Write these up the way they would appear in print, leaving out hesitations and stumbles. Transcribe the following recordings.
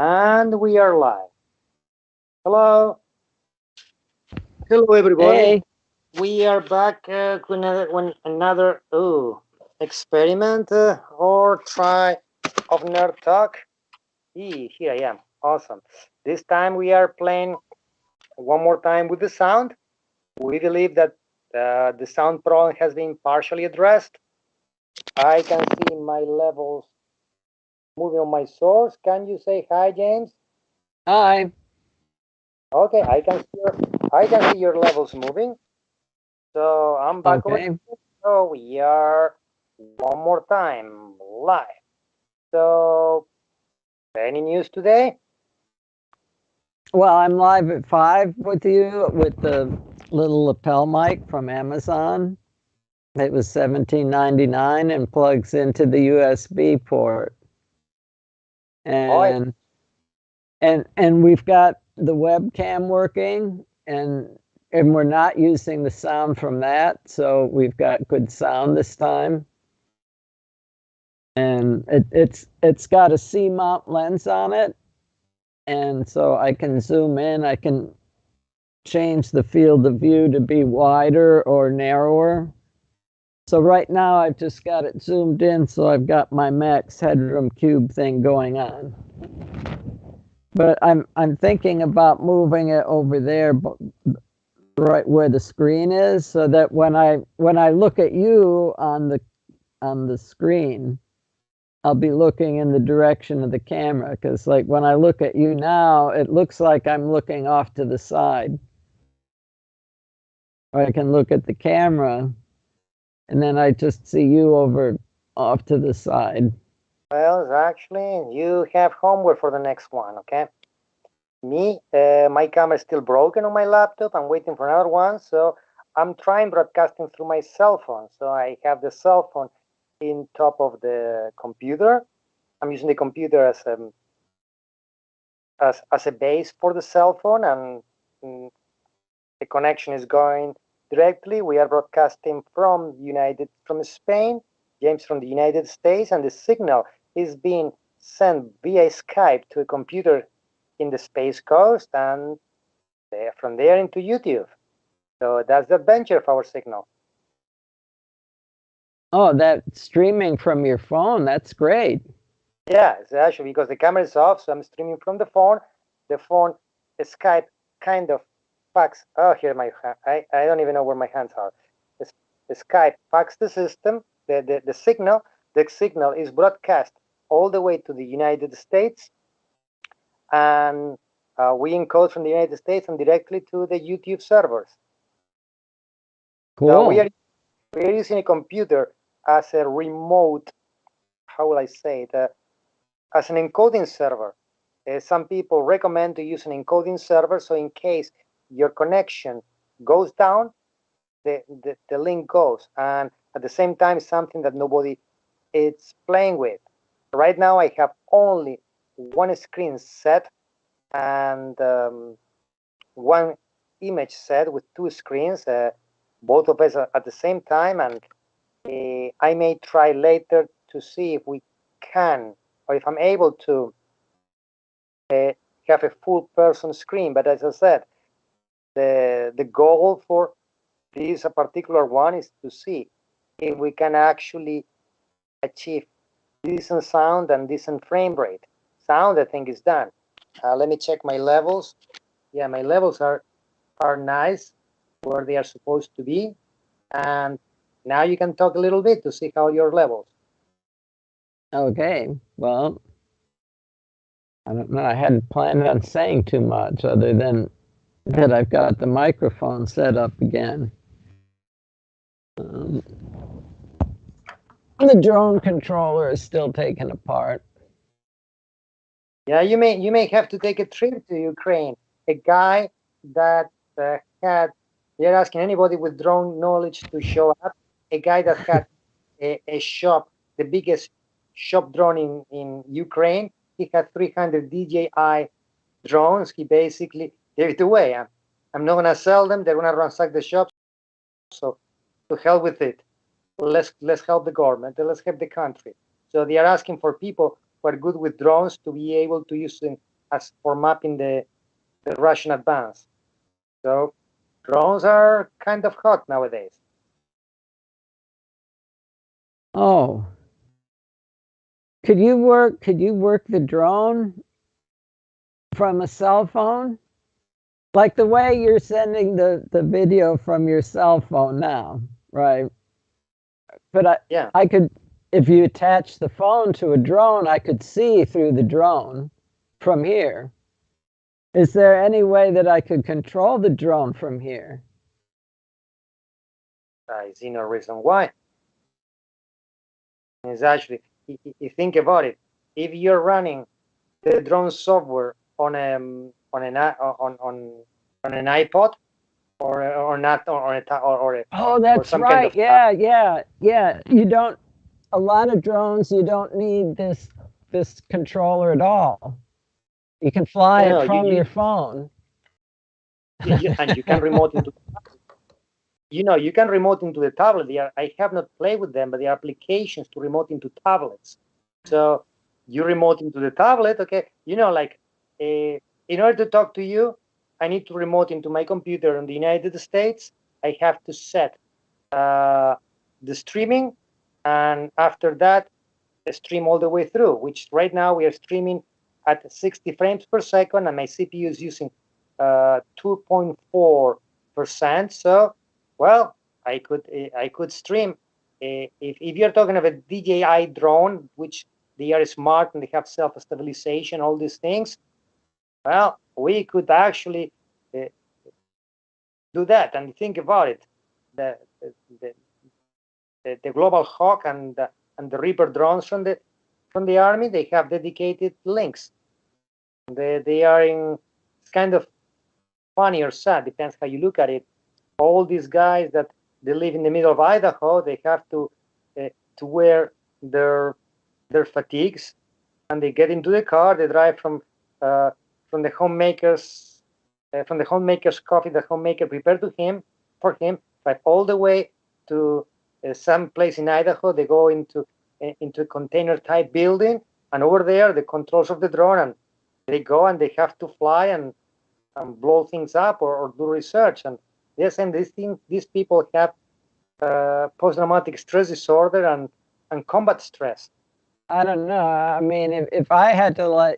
And we are live. Hello. Hello, everybody. Hey, we are back with another experiment or try of nerd talk. Here I am. Awesome. This time we are playing one more time with the sound. We believe that the sound problem has been partially addressed. I can see my levels moving on my source. Can you say hi, James? Hi. Okay, I can see your levels moving. So I'm back over Okay. here. So we are one more time live. So any news today? Well, I'm live at 5 with you with the little lapel mic from Amazon. It was $17.99 and plugs into the USB port. Oh, And we've got the webcam working and we're not using the sound from that, so we've got good sound this time. And it's got a C-mount lens on it, and so I can zoom in. I can change the field of view to be wider or narrower. So right now I've just got it zoomed in, so I've got my max headroom cube thing going on. But I'm thinking about moving it over there, right where the screen is, so that when I look at you on the screen, I'll be looking in the direction of the camera, because like when I look at you now, it looks like I'm looking off to the side. Or I can look at the camera and then I just see you over off to the side. well, actually, you have homework for the next one, okay? Me, my camera is still broken on my laptop. I'm waiting for another one, so I'm trying broadcasting through my cell phone. So I have the cell phone in top of the computer. I'm using the computer as a base for the cell phone, and the connection is going directly. We are broadcasting from Spain, James from the United States, and the signal is being sent via Skype to a computer in the Space Coast, and from there into YouTube. So that's the adventure of our signal. Oh, that streaming from your phone, that's great. Yeah, it's actually because the camera is off, so I'm streaming from the phone. The phone, Skype kind of packs. Oh, here my I don't even know where my hands are. Skype packs the system, the signal. The signal is broadcast all the way to the United States, and we encode from the United States and directly to the YouTube servers. So Cool. we are using a computer as a remote. How will I say it? As an encoding server. Some people recommend to use an encoding server, so in case your connection goes down, the link goes. And at the same time, something that nobody is playing with. Right now, I have only one screen set and one image set with two screens, both of us at the same time. And I may try later to see if we can, or if I'm able to have a full person screen. But as I said, the goal for this particular one is to see if we can actually achieve decent sound and decent frame rate. Sound, I think, is done. Let me check my levels. Yeah, my levels are nice where they are supposed to be. And now you can talk a little bit to see how your levels. Okay. Well, I don't know. I hadn't planned on saying too much other than that I've got the microphone set up again. Um, the drone controller is still taken apart. Yeah, you may have to take a trip to Ukraine. A guy that had they're asking anybody with drone knowledge to show up. A guy that had a shop, the biggest shop drone in Ukraine. He had 300 DJI drones. He basically gave it away. I'm not gonna sell them. They're gonna ransack the shop. So to hell with it. Let's help the government and let's help the country. So they are asking for people who are good with drones to be able to use as for mapping the Russian advance. So drones are kind of hot nowadays. Oh, could you work the drone from a cell phone? Like the way you're sending the video from your cell phone now, right? But Yeah. I could, if you attach the phone to a drone, I could see through the drone from here. Is there any way that I could control the drone from here? I see no reason why. It's actually, you think about it. If you're running the drone software on an iPod or not or a, Oh, or that's some kind right. of Yeah. You don't. A lot of drones, you don't need this controller at all. You can fly it no, from your phone. and you can remote into you can remote into the tablet. I have not played with them, but there are applications to remote into tablets. So you remote into the tablet, okay? Like in order to talk to you, I need to remote into my computer in the United States. I have to set the streaming, and after that, stream all the way through. Which right now we are streaming at 60 frames per second, and my CPU is using 2.4%. So, well, I could stream. If you're talking of a DJI drone, which they are smart and they have self-stabilization, all these things, well, we could actually do that. And think about it, the the, the Global Hawk and the Reaper drones from the army, they have dedicated links. They are in, it's kind of funny or sad, depends how you look at it. All these guys that they live in the middle of Idaho, they have to wear their fatigues, and they get into the car. They drive from the homemaker's coffee that homemaker prepared to him for him, drive all the way to some place in Idaho. They go into a container type building, and over there the controls of the drone, and they go and they have to fly and blow things up or do research. And yes, and these people have post-traumatic stress disorder and combat stress. I don't know. I mean, if I had to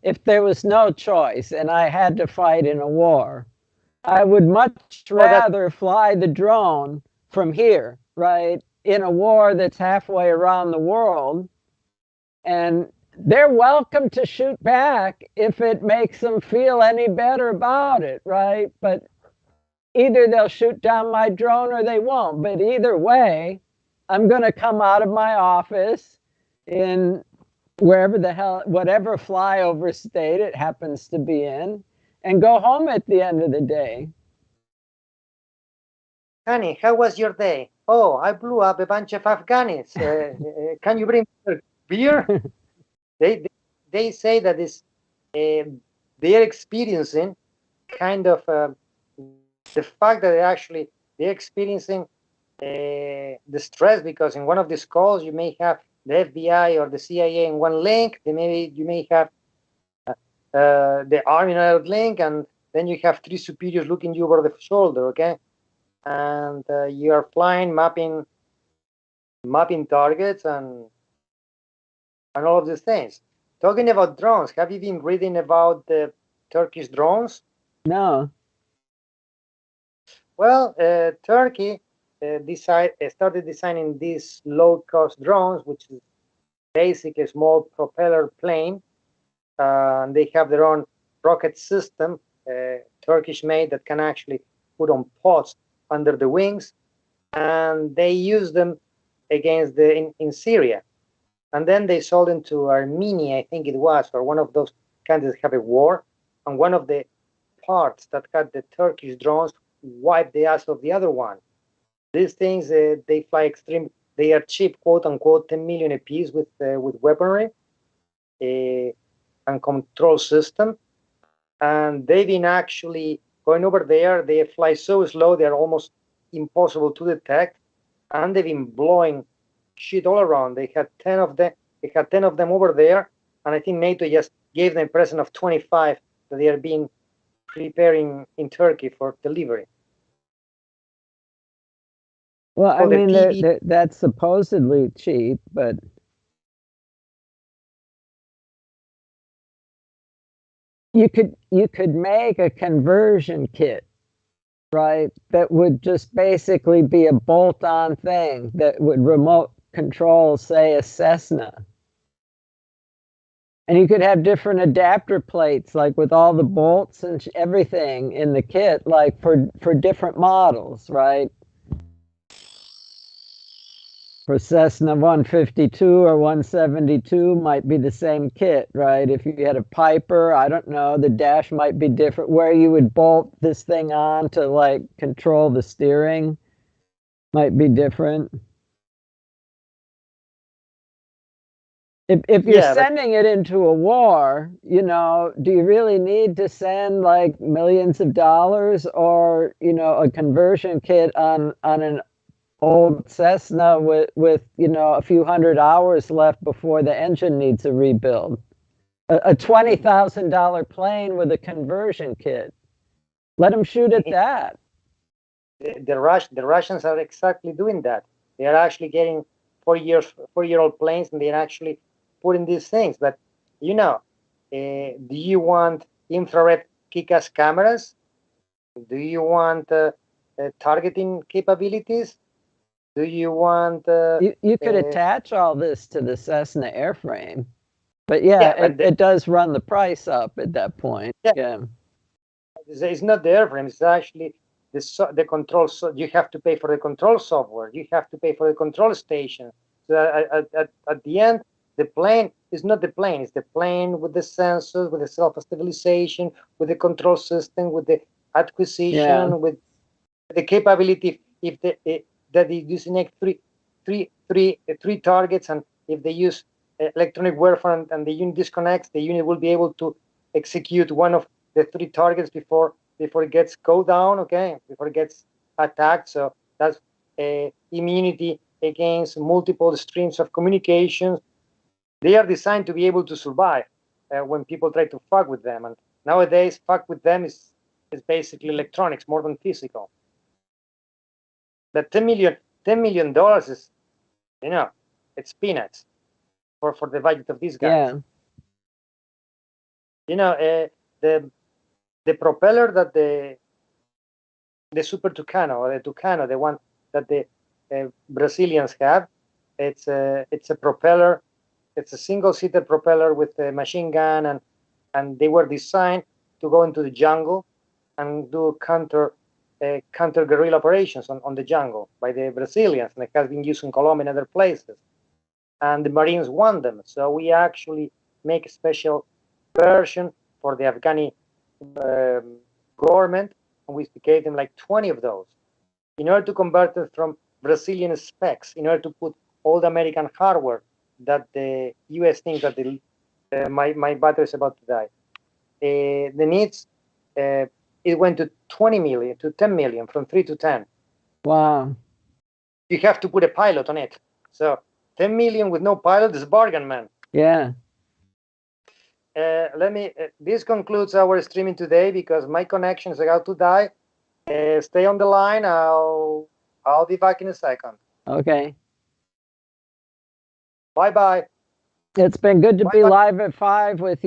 if there was no choice and I had to fight in a war, I would much Well, that's rather fly the drone from here, right? In a war that's halfway around the world, and they're welcome to shoot back if it makes them feel any better about it, right? But either they'll shoot down my drone or they won't. But either way, I'm going to come out of my office in wherever the hell, whatever flyover state it happens to be in, and go home at the end of the day. Honey, how was your day? Oh, I blew up a bunch of Afghans. Can you bring beer? They they say that is they're experiencing kind of the fact that they're experiencing the stress, because in one of these calls you may have the FBI or the CIA in one link. You may have the army in another link, and then you have three superiors looking you over the shoulder. Okay, and you are flying, mapping targets, and all of these things. Talking about drones, have you been reading about the Turkish drones? No. Well, Turkey started designing these low-cost drones, which is basically a small propeller plane. They have their own rocket system, Turkish-made, that can actually put on pods under the wings, and they use them against in Syria. And then they sold them to Armenia, I think it was, or one of those countries that have a war. And one of the parts that had the Turkish drones wiped the ass of the other one. These things, they fly extreme. They are cheap, quote unquote, 10 million a piece with weaponry and control system. And they've been actually going over there. They fly so slow, they're almost impossible to detect. And they've been blowing shit all around. They had 10 of them. They had 10 of them over there, and I think NATO just gave them a present of 25 that they are being preparing in Turkey for delivery. Well, I So the mean, PV that's supposedly cheap, but you could make a conversion kit, right? That would just basically be a bolt-on thing that would remote control, say, a Cessna. And you could have different adapter plates, like with all the bolts and everything in the kit, like for different models, right? For Cessna 152 or 172 might be the same kit, right? If you had a Piper, I don't know, the dash might be different. Where you would bolt this thing on to like control the steering might be different. If you're sending it into a war, you know, do you really need to send like millions of dollars or, you know, a conversion kit on an old Cessna with you know a few hundred hours left before the engine needs a rebuild? A $20,000 plane with a conversion kit. Let them shoot at that. The Russians are exactly doing that. They are actually getting 4-year-old planes, and they're actually putting these things. But you know, do you want infrared kick-ass cameras? Do you want targeting capabilities? Do you want? You could attach all this to the Cessna airframe, but yeah, it does run the price up at that point. Yeah. It's not the airframe. It's actually the control. So you have to pay for the control software. You have to pay for the control station. So at the end, the plane is not the plane. It's the plane with the sensors, with the self-stabilization, with the control system, with the acquisition, with the capability. If that they using three targets, and if they use electronic warfare and the unit disconnects, the unit will be able to execute one of the three targets before it gets go down, okay, before it gets attacked. So that's immunity against multiple streams of communications. They are designed to be able to survive when people try to fuck with them. And nowadays, fuck with them is basically electronics more than physical. That $10 million is, you know, it's peanuts for the budget of these guys. Yeah. You know, the propeller that the Super Tucano or the Tucano, the one that the Brazilians have, it's a propeller. It's a single-seater propeller with a machine gun, and they were designed to go into the jungle and do counter guerrilla operations on the jungle by the Brazilians, and it has been used in Colombia and other places. And the Marines want them, so we actually make a special version for the Afghani government, and we gave them like 20 of those in order to convert it from Brazilian specs, in order to put all the American hardware that the U.S. thinks that my battery is about to die. The needs, it went to 20 million, to 10 million, from 3 to 10. Wow. You have to put a pilot on it. So 10 million with no pilot is a bargain, man. Yeah. This concludes our streaming today because my connection is about to die. Stay on the line. I'll be back in a second. Okay. Bye-bye. It's been good to be live at 5 with you.